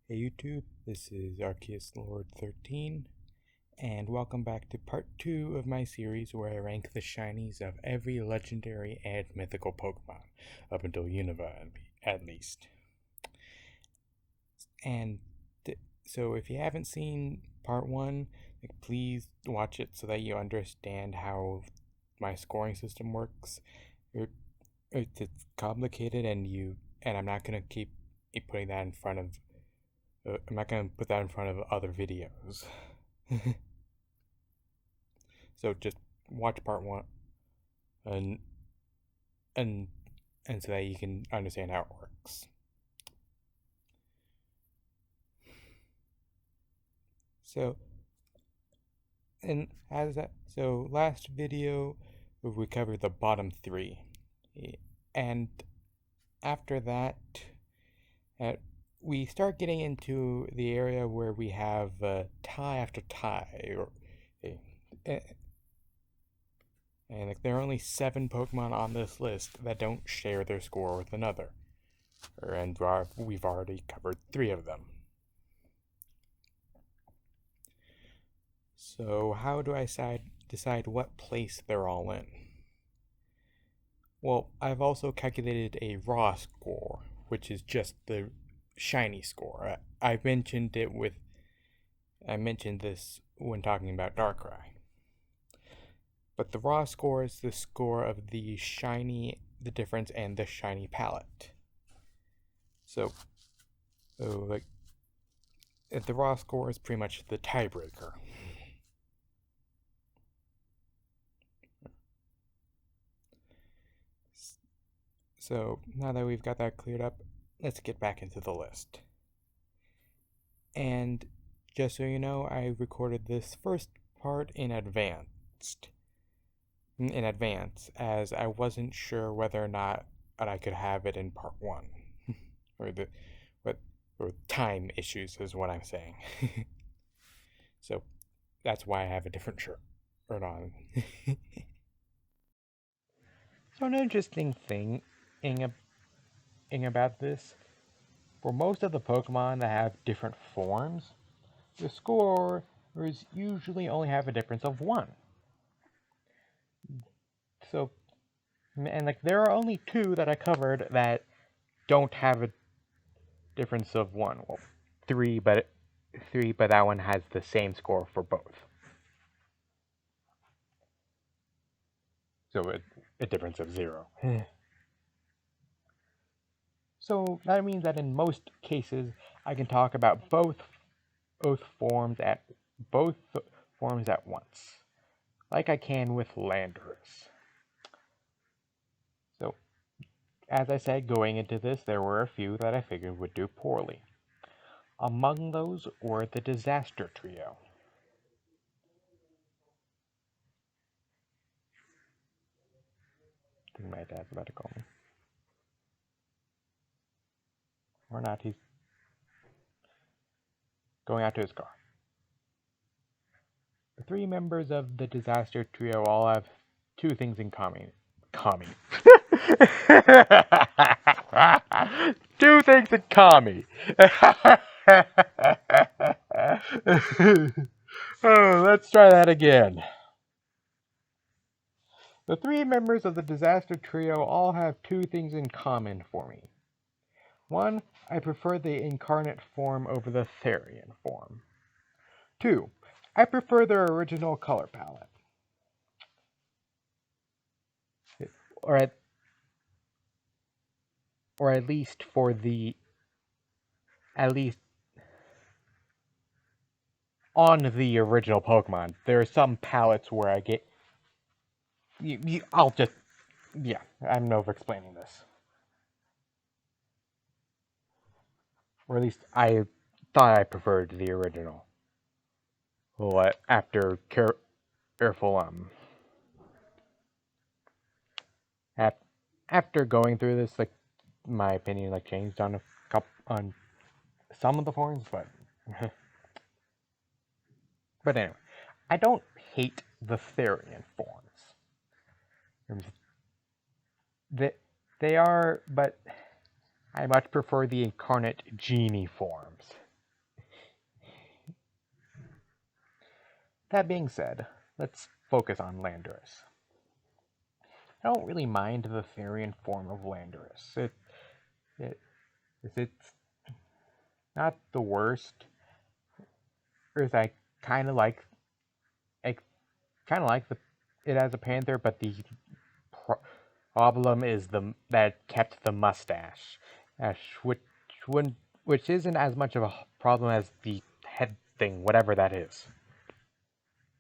Hey YouTube, this is Arceus Lord 13, and welcome back to part 2 of my series where I rank the shinies of every legendary and mythical Pokemon, up until Unova at least. And so if you haven't seen part 1, please watch it so that you understand how my scoring system works. It's complicated, and I'm not going to keep putting that in front of I'm not going to put that in front of other videos. So just watch part 1 and and so that you can understand how it works. So last video we covered the bottom 3. And after that we start getting into the area where we have tie after tie, and there are only 7 Pokemon on this list that don't share their score with another, and we've already covered 3 of them. So how do I decide what place they're all in? Well, I've also calculated a raw score, which is just the shiny score. I mentioned this when talking about Darkrai. But the raw score is the score of the difference, and the shiny palette. So the raw score is pretty much the tiebreaker. So now that we've got that cleared up, let's get back into the list. And just so you know, I recorded this first part in advance, as I wasn't sure whether or not I could have it in part 1, or time issues is what I'm saying. So that's why I have a different shirt on. So an interesting thing about this, for most of the Pokemon that have different forms, the scores usually only have a difference of 1. So, and there are only 2 that I covered that don't have a difference of 1. Well, 3, but that one has the same score for both. So a difference of 0. So that means that in most cases, I can talk about both forms at once, like I can with Landorus. So, as I said, going into this, there were a few that I figured would do poorly. Among those were the Disaster Trio. I think my dad's about to call me. Or not, he's going out to his car. The 3 members of the Disaster Trio all have 2 things in common. 2 things in common. Oh, let's try that again. The 3 members of the Disaster Trio all have 2 things in common for me. 1, I prefer the incarnate form over the Therian form. 2, I prefer their original color palette. Or at least on the original Pokemon. There are some palettes where I get I'm over-explaining this. Or at least I thought I preferred the original. Well, after careful after going through this, my opinion changed on some of the forms, but but anyway, I don't hate the Therian forms. They are, but I much prefer the incarnate genie forms. That being said, let's focus on Landorus. I don't really mind the Therian form of Landorus. It's not the worst. I kind of like I kind of like it as a panther, but the problem is that kept the mustache, which isn't as much of a problem as the head thing, whatever that is.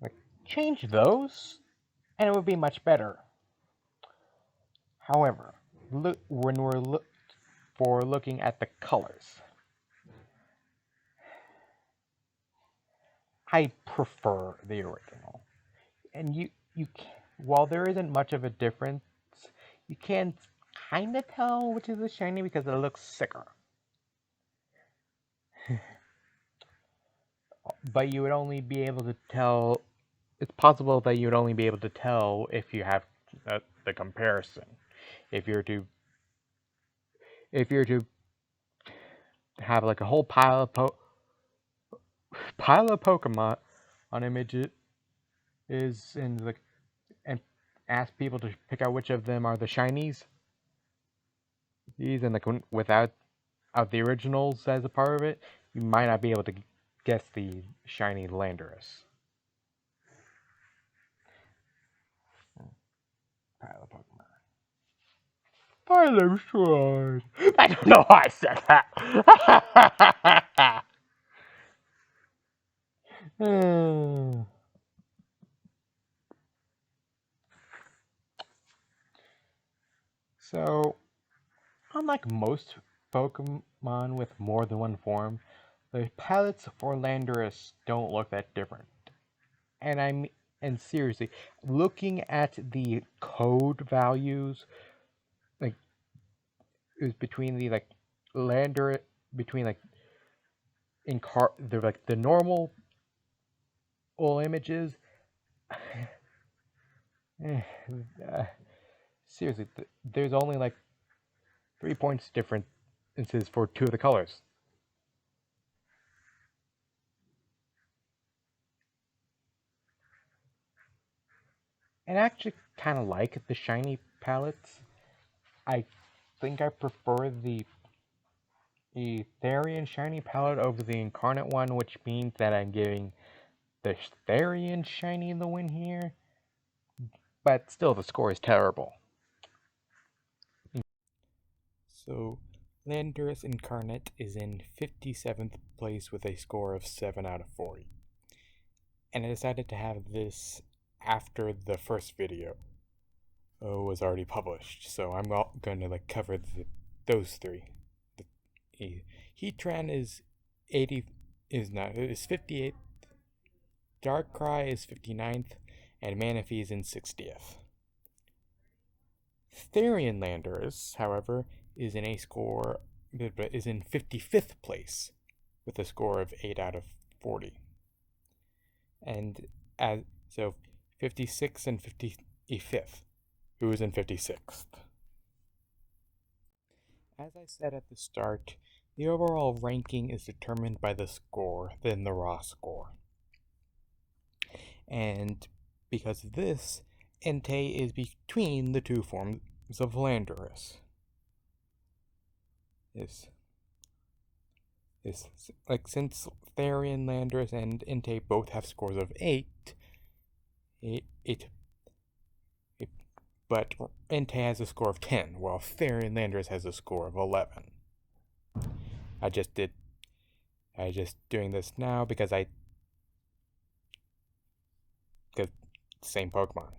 Like, change those, and it would be much better. However, when we're looking at the colors, I prefer the original. And while there isn't much of a difference, you can kind of tell which is the shiny because it looks sicker. But you would only be able to tell. It's possible that you would only be able to tell if you have the comparison. If you're to have like a whole pile of Pokemon on images and ask people to pick out which of them are the shinies. These and without the originals as a part of it, you might not be able to guess the shiny Landorus. Pile of Pokemon. Pile of Sword. I don't know why I said that. So, unlike most Pokemon with more than one form, the palettes for Landorus don't look that different. And seriously, looking at the code values, like, is between the Landorus between the normal images. Seriously, there's only 3 points differences for 2 of the colors. And I actually kind of like the shiny palettes. I think I prefer the Therian shiny palette over the Incarnate one, which means that I'm giving the Therian shiny the win here. But still, the score is terrible. So, Landorus Incarnate is in 57th place with a score of 7 out of 40. And I decided to have this after the first video was already published, so I'm going to cover those 3. Heatran is 58th, Darkrai is 59th, and Manaphy is in 60th. Therian Landorus, however, is in 55th place with a score of 8 out of 40. And so 56th and 55th. Who is in 56th? As I said at the start, the overall ranking is determined by the score than the raw score. And because of this, Entei is between the 2 forms of Landorus. Since Therian Landorus and Entei both have scores of 8, but Entei has a score of 10, while Therian Landorus has a score of 11. I just doing this now because same Pokemon.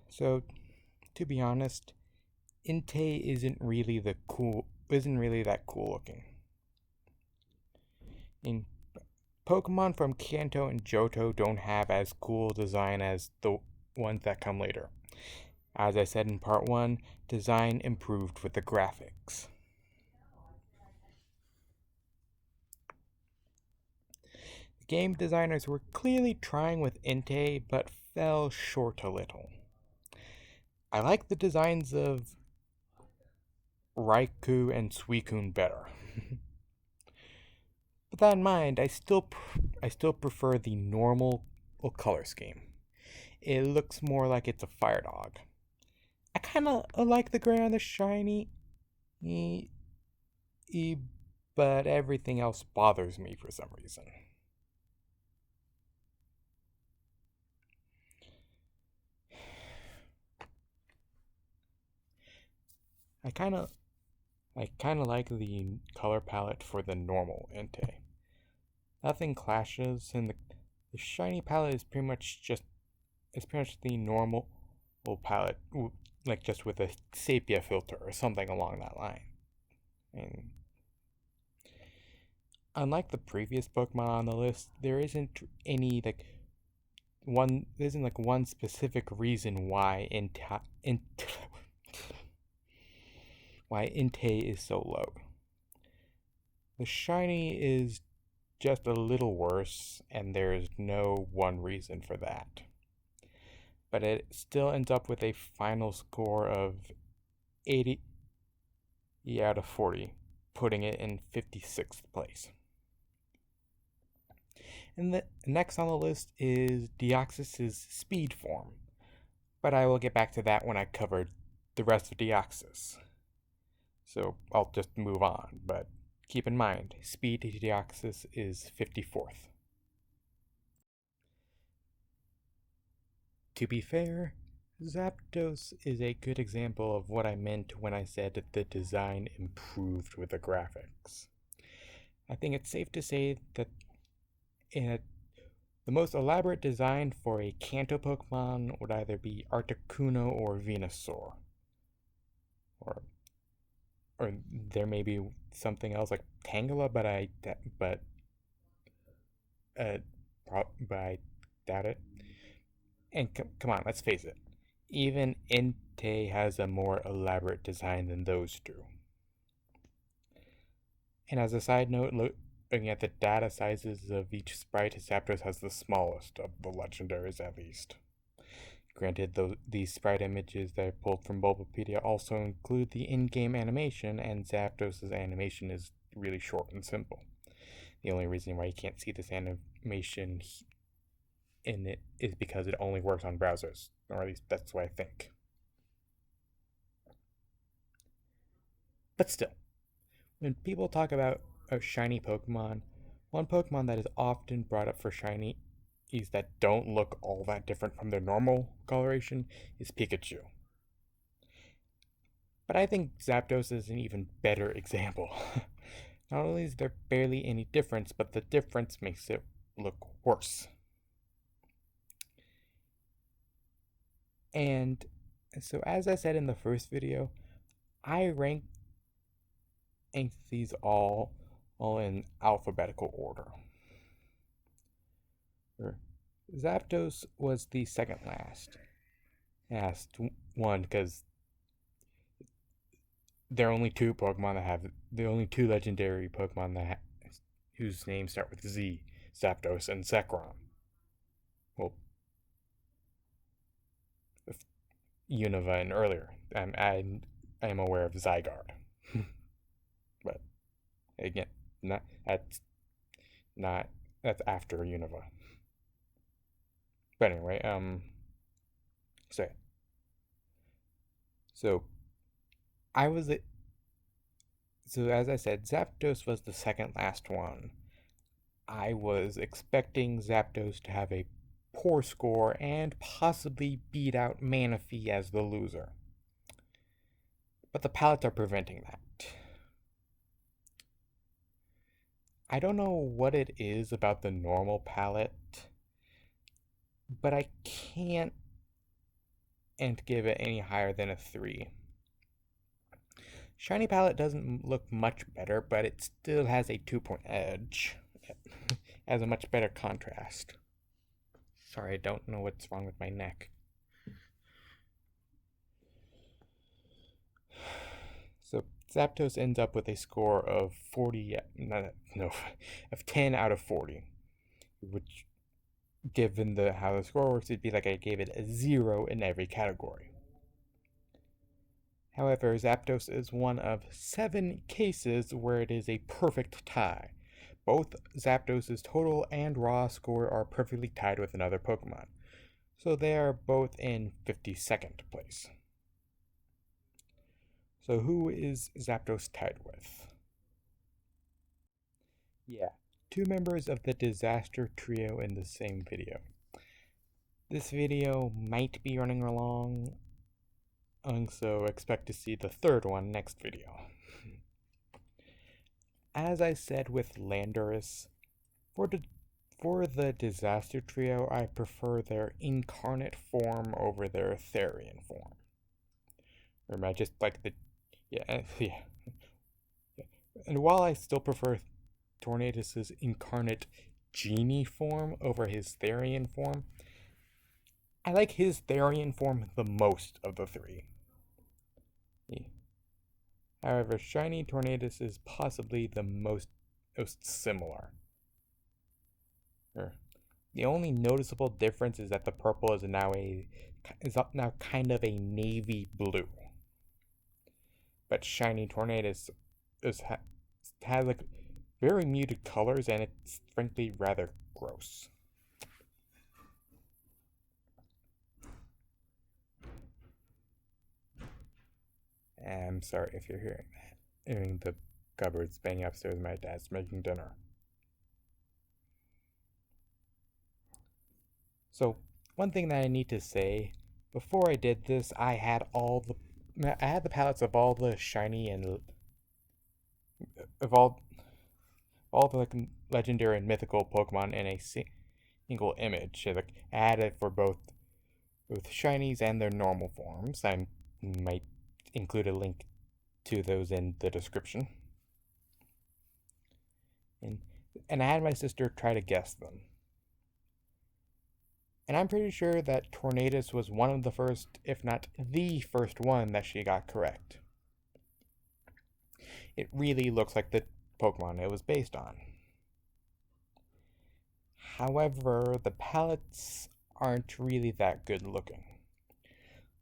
So, to be honest, Entei isn't really that cool looking. Pokemon from Kanto and Johto don't have as cool design as the ones that come later. As I said in part 1, design improved with the graphics. The game designers were clearly trying with Entei, but fell short a little. I like the designs of Raikou and Suicune better. with that in mind, I still prefer the normal color scheme. It looks more like it's a fire dog. I kind of like the gray on the shiny, e- but everything else bothers me for some reason. I kind of like the color palette for the normal Entei. Nothing clashes, and the shiny palette is pretty much the normal palette, like just with a sepia filter or something along that line. And unlike the previous Pokemon on the list, there isn't one specific reason why why Entei is so low. The shiny is just a little worse, and there is no one reason for that. But it still ends up with a final score of 80 out of 40, putting it in 56th place. And the next on the list is Deoxys' speed form, but I will get back to that when I cover the rest of Deoxys. So I'll just move on, but keep in mind, speed to Deoxys is 54th. To be fair, Zapdos is a good example of what I meant when I said the design improved with the graphics. I think it's safe to say that the most elaborate design for a Kanto Pokemon would either be Articuno or Venusaur. Or there may be something else like Tangela, but I doubt it. And come on, let's face it. Even Entei has a more elaborate design than those two. And as a side note, looking at the data sizes of each sprite, Zapdos has the smallest of the legendaries, at least. Granted, these sprite images that I pulled from Bulbapedia also include the in-game animation, and Zapdos' animation is really short and simple. The only reason why you can't see this animation in it is because it only works on browsers, or at least that's what I think. But still, when people talk about a shiny Pokemon, one Pokemon that is often brought up for shiny that don't look all that different from their normal coloration is Pikachu. But I think Zapdos is an even better example. Not only is there barely any difference, but the difference makes it look worse. And so, as I said in the first video, I rank these all in alphabetical order. Zapdos was the second last one because there are only two Pokemon that have the only two legendary Pokemon whose names start with Z: Zapdos and Zekrom. Well, Unova and earlier. I am aware of Zygarde, but again, that's after Unova. But anyway, so as I said, Zapdos was the second last one. I was expecting Zapdos to have a poor score and possibly beat out Manaphy as the loser. But the palettes are preventing that. I don't know what it is about the normal palette, but I can't give it any higher than a 3. Shiny palette doesn't look much better, but it still has a 2-point edge. It has a much better contrast. Sorry, I don't know what's wrong with my neck. So Zapdos ends up with a score of 10 out of 40, which, given how the score works, it'd be like I gave it a 0 in every category. However, Zapdos is one of 7 cases where it is a perfect tie, both Zapdos' total and raw score are perfectly tied with another Pokemon, so they are both in 52nd place. So who is Zapdos tied with? Yeah, two members of the Disaster Trio in the same video. This video might be running along, so expect to see the third one next video. As I said with Landorus, for the Disaster Trio, I prefer their incarnate form over their Therian form. Or I just like the... yeah. And while I still prefer Tornadus' incarnate genie form over his Therian form, I like his Therian form the most of the three. However, Shiny Tornadus is possibly the most similar. The only noticeable difference is that the purple is now kind of a navy blue. But Shiny Tornadus has like very muted colors, and it's frankly rather gross. I'm sorry if you're hearing the cupboards banging upstairs. My dad's making dinner. So one thing that I need to say, before I did this, I had the palettes of all the shiny and of all the legendary and mythical Pokemon in a single image. I had it for both shinies and their normal forms. I might include a link to those in the description. And I had my sister try to guess them. And I'm pretty sure that Tornadus was one of the first, if not the first one, that she got correct. It really looks like the Pokemon it was based on. However, the palettes aren't really that good looking.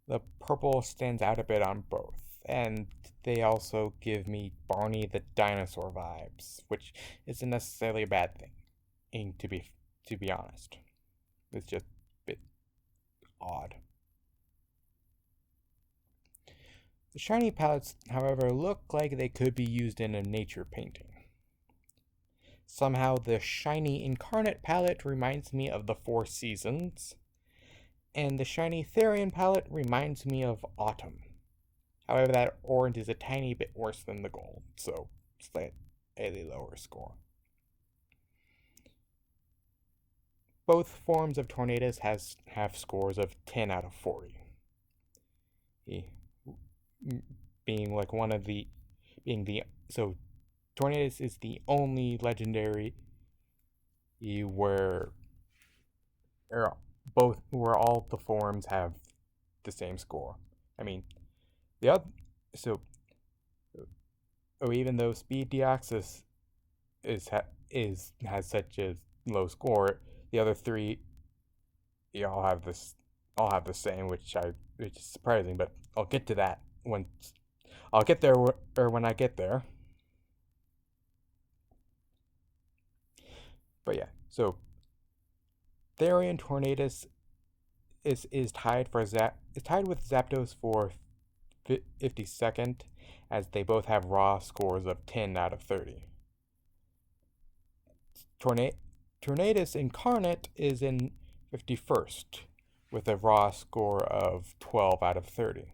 The purple stands out a bit on both, and they also give me Barney the dinosaur vibes, which isn't necessarily a bad thing, to be honest. It's just a bit odd. The shiny palettes, however, look like they could be used in a nature painting. Somehow the shiny incarnate palette reminds me of the Four Seasons, and the shiny Therian palette reminds me of autumn. However, that orange is a tiny bit worse than the gold, so slightly lower score. Both forms of Tornadus have scores of 10 out of 40. So Tornadus is the only legendary where all the forms have the same score. I mean, even though Speed Deoxys has such a low score, the other three all have the same, which is surprising. But I'll get to that when I get there. But yeah, so Therian Tornadus is tied with Zapdos for 52nd, as they both have raw scores of 10 out of 30. Tornadus Incarnate is in 51st, with a raw score of 12 out of 30.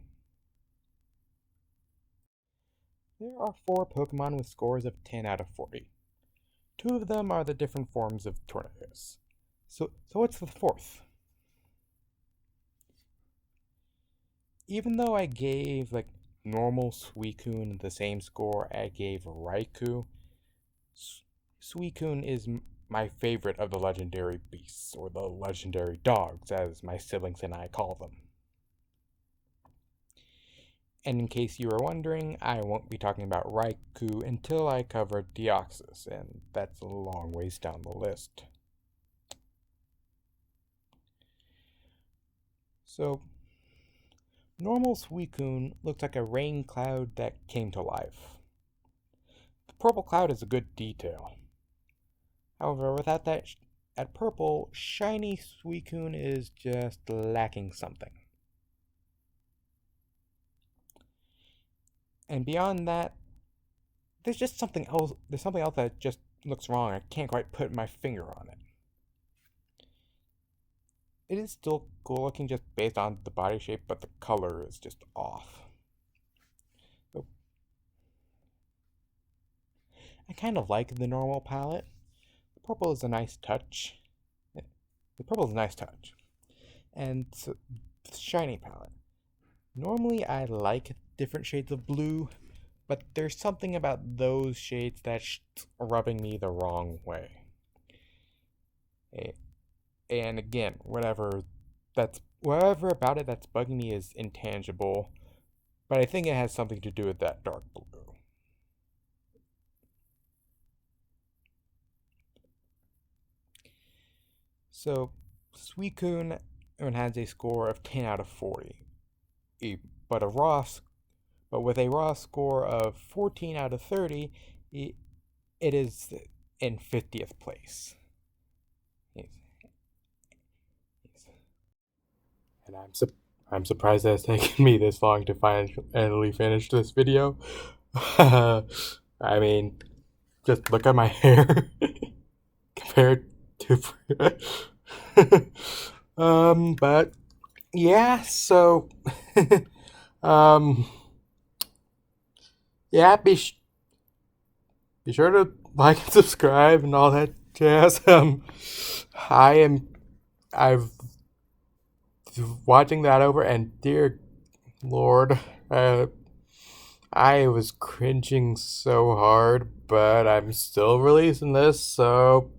There are 4 Pokemon with scores of 10 out of 40. 2 of them are the different forms of Tornadus. So what's the 4th? Even though I gave normal Suicune the same score I gave Raikou, Suicune is my favorite of the legendary beasts, or the legendary dogs, as my siblings and I call them. And in case you were wondering, I won't be talking about Raikou until I cover Deoxys, and that's a long ways down the list. So, normal Suicune looks like a rain cloud that came to life. The purple cloud is a good detail. However, without that purple, shiny Suicune is just lacking something. And beyond that, there's just something else. There's something else that just looks wrong. I can't quite put my finger on it. It is still cool looking just based on the body shape, but the color is just off. So, I kind of like the normal palette. The purple is a nice touch. The purple is a nice touch. And so, the shiny palette. Normally I like different shades of blue, but there's something about those shades that's rubbing me the wrong way. And again, whatever about it that's bugging me is intangible, but I think it has something to do with that dark blue. So, Suicune has a score of 10 out of 40, but with a raw score of 14 out of 30, it is in 50th place. And I'm surprised that it's taken me this long to finally finish this video. I mean, just look at my hair compared to but yeah, so yeah, be sure to like and subscribe and all that jazz. I've watching that over, and dear Lord, I was cringing so hard, but I'm still releasing this, so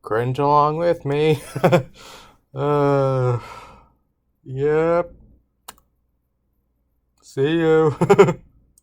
cringe along with me. Yep. See you.